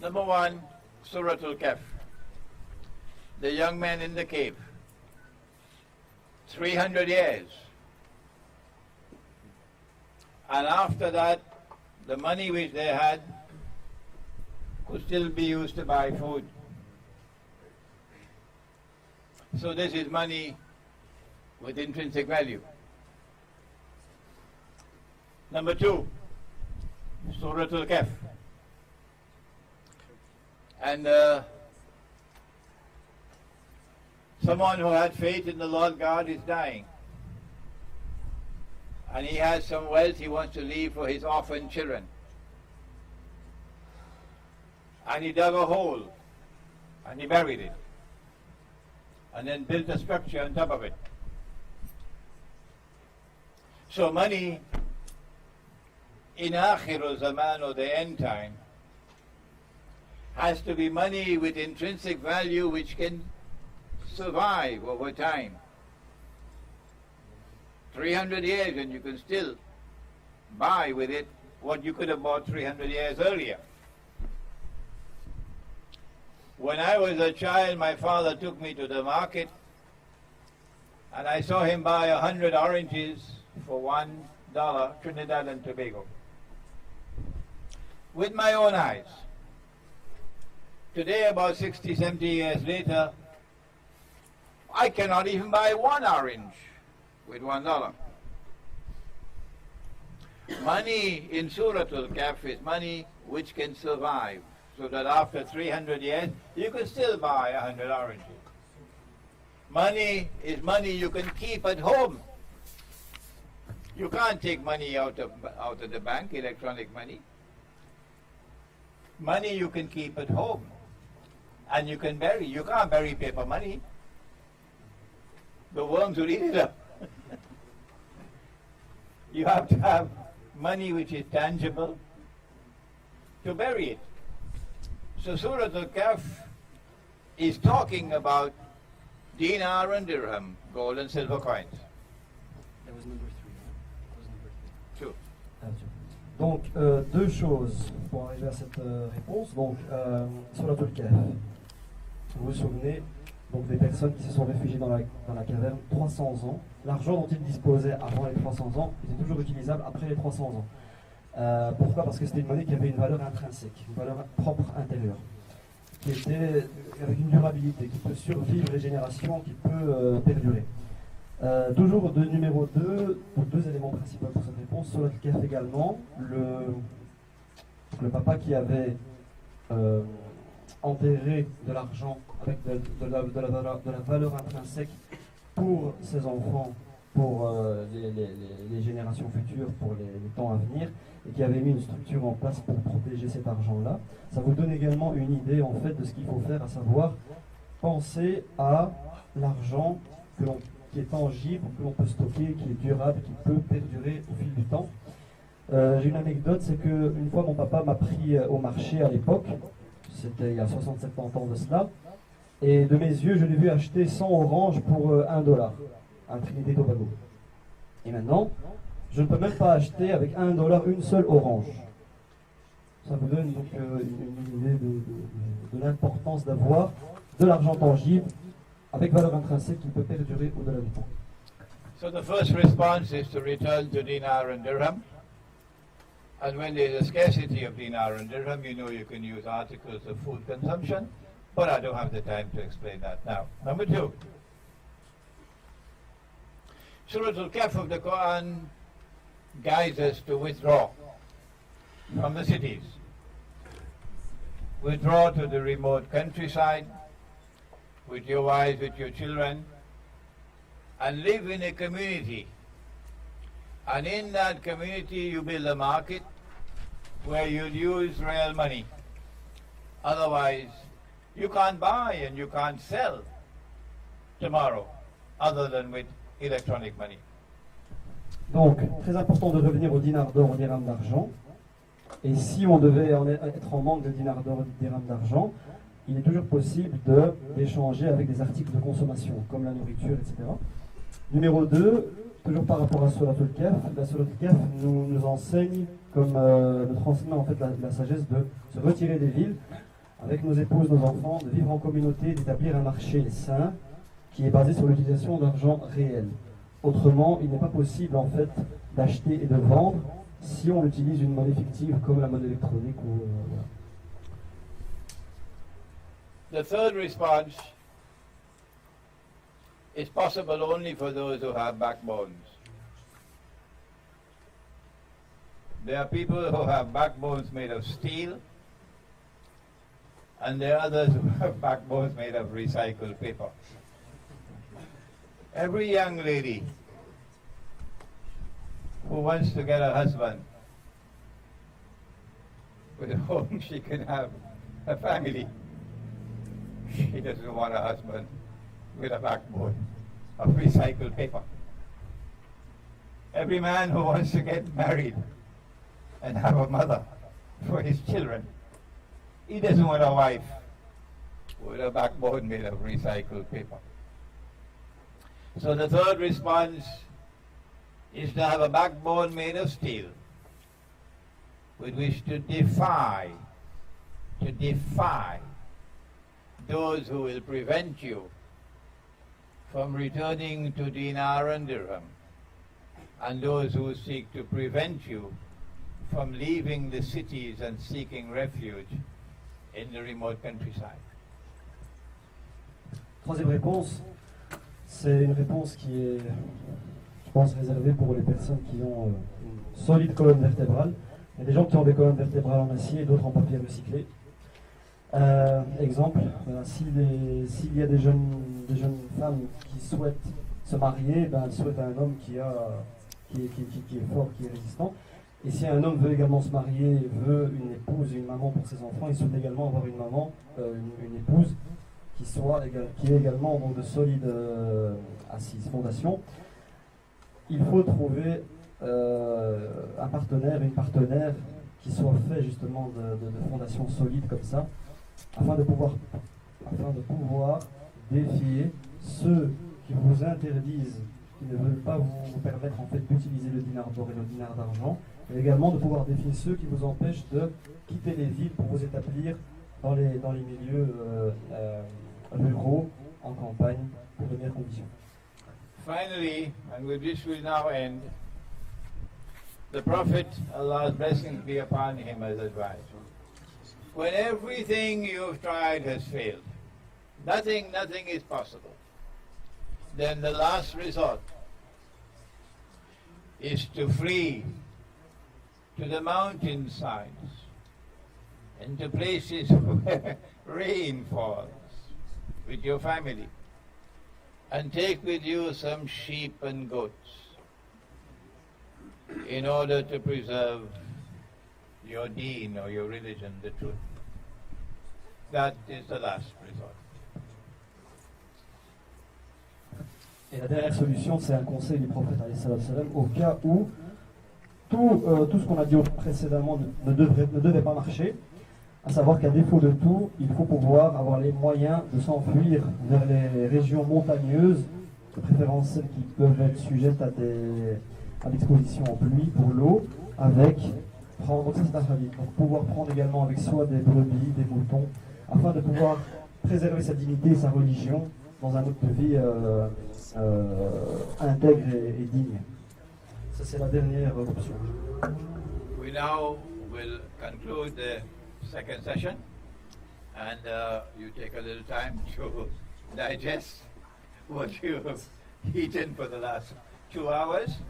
Number one, Surah Al-Kahf, the young men in the cave. 300 years. And after that, the money which they had could still be used to buy food. So this is money with intrinsic value. Number two, Surah Al-Kahf. And someone who had faith in the Lord God is dying. And he has some wealth he wants to leave for his orphan children. And he dug a hole and he buried it. And then built a structure on top of it. So money in Akhir Zaman, or the end time, has to be money with intrinsic value which can survive over time. 300 years and you can still buy with it what you could have bought 300 years earlier. When I was a child, my father took me to the market and I saw him buy 100 oranges for $1, Trinidad and Tobago, with my own eyes. Today, about 60, 70 years later, I cannot even buy one orange with $1. Money in Surah Al-Kahf is money which can survive, so that after 300 years, you can still buy 100 oranges. Money is money you can keep at home. You can't take money out of the bank, electronic money. Money you can keep at home. And you can bury. You can't bury paper money. The worms will eat it up. You have to have money which is tangible to bury it. So Surah Al-Kahf is talking about dinar and dirham, gold and silver coins. That was number 3. That was number 3. Two. Donc, deux choses pour arriver à cette réponse. Donc, Surah Al-Kahf. Vous vous souvenez donc des personnes qui se sont réfugiées dans la caverne 300 ans. L'argent dont ils disposaient avant les 300 ans était toujours utilisable après les 300 ans. Pourquoi? Parce que c'était une monnaie qui avait une valeur intrinsèque, une valeur propre intérieure, qui était avec une durabilité, qui peut survivre les générations, qui peut perdurer. Toujours de numéro 2, pour deux éléments principaux pour cette réponse. Sur le Kahf également, le papa qui avait enterré de l'argent avec de la valeur intrinsèque pour ses enfants, pour les générations futures, pour les temps à venir, et qui avait mis une structure en place pour protéger cet argent-là. Ça vous donne également une idée en fait de ce qu'il faut faire, à savoir penser à l'argent qui est tangible, que l'on peut stocker, qui est durable, qui peut perdurer au fil du temps. J'ai une anecdote, c'est qu'une fois mon papa m'a pris au marché à l'époque, c'était il y a 60-70 ans de cela, et de mes yeux je l'ai vu acheter 100 oranges pour $1 à Trinité et Tobago. Et maintenant, je ne peux même pas acheter avec $1 une seule orange. Ça vous donne donc une idée de l'importance d'avoir de l'argent tangible avec valeur intrinsèque qui peut perdurer au-delà du temps. So the first response is to return to dinar and dirham. And when there's a scarcity of dinar and dirham, you know you can use articles of food consumption. But I don't have the time to explain that now. Number 2. Surah Al-Kahf of the Quran guides us to withdraw from the cities. Withdraw to the remote countryside with your wives, with your children, and live in a community. And in that community you build a market where you'll use real money. Otherwise, you can't buy and you can't sell tomorrow other than with electronic money. Donc, très important de revenir au dinar d'or, au dirham d'argent. Et si on devait être en manque de dinar d'or, de dirham d'argent, il est toujours possible d'échanger avec des articles de consommation, comme la nourriture, etc. Numéro 2, toujours par rapport à Surah Al-Kahf, la Surah Al-Kahf nous enseigne, comme notre enseignement en fait la sagesse de se retirer des villes avec nos épouses, nos enfants, de vivre en communauté, d'établir un marché sain qui est basé sur l'utilisation d'argent réel. Autrement, il n'est pas possible en fait d'acheter et de vendre si on utilise une monnaie fictive comme la monnaie électronique ou voilà. The third response is possible only for those who have backbones. There are people who have backbones made of steel, and there are others who have backbones made of recycled paper. Every young lady who wants to get a husband with whom she can have a family, she doesn't want a husband with a backbone of recycled paper. Every man who wants to get married and have a mother for his children, he doesn't want a wife with a backbone made of recycled paper. So the third response is to have a backbone made of steel with which to defy those who will prevent you from returning to dinar and dirham, and those who seek to prevent you from leaving the cities and seeking refuge in the remote countryside. Troisième réponse, c'est une réponse qui est, je pense, réservée pour les personnes qui ont une solide colonne vertébrale. Il y a des gens qui ont des colonnes vertébrales en acier et d'autres en papier recyclé. Exemple, s'il y a des jeunes femmes qui souhaitent se marier, elles souhaitent un homme qui est fort, qui est résistant. Et si un homme veut également se marier, veut une épouse et une maman pour ses enfants, il souhaite également avoir une maman, une épouse qui est également donc, de solides assises, fondations. Il faut trouver un partenaire, une partenaire qui soit fait justement de fondations solides comme ça, afin de pouvoir défier ceux qui vous interdisent, qui ne veulent pas vous permettre en fait d'utiliser le dinar d'or et le dinar d'argent, et également de pouvoir défier ceux qui vous empêchent de quitter les villes pour vous établir dans les milieux ruraux, en campagne, pour de meilleures conditions. Finally, and with this we now end, the Prophet, Allah's blessings be upon him, has advised. When everything you've tried has failed, nothing is possible, then the last resort is to flee to the mountainsides and to places where rain falls with your family, and take with you some sheep and goats in order to preserve your deen or your religion, the truth. That is the last resort. Et la dernière solution, c'est un conseil du prophète alayhi salam, au cas où tout ce qu'on a dit précédemment ne devait pas marcher, à savoir qu'à défaut de tout, il faut pouvoir avoir les moyens de s'enfuir vers les régions montagneuses, de préférence celles qui peuvent être sujettes à l'exposition en pluie pour l'eau, donc ça c'est un hadith, donc pouvoir prendre également avec soi des brebis, des moutons, afin de pouvoir préserver sa dignité et sa religion dans un mode de vie intègre et digne. Ça c'est la dernière option. We now will conclude the second session, and you take a little time to digest what you have eaten for the last 2 hours.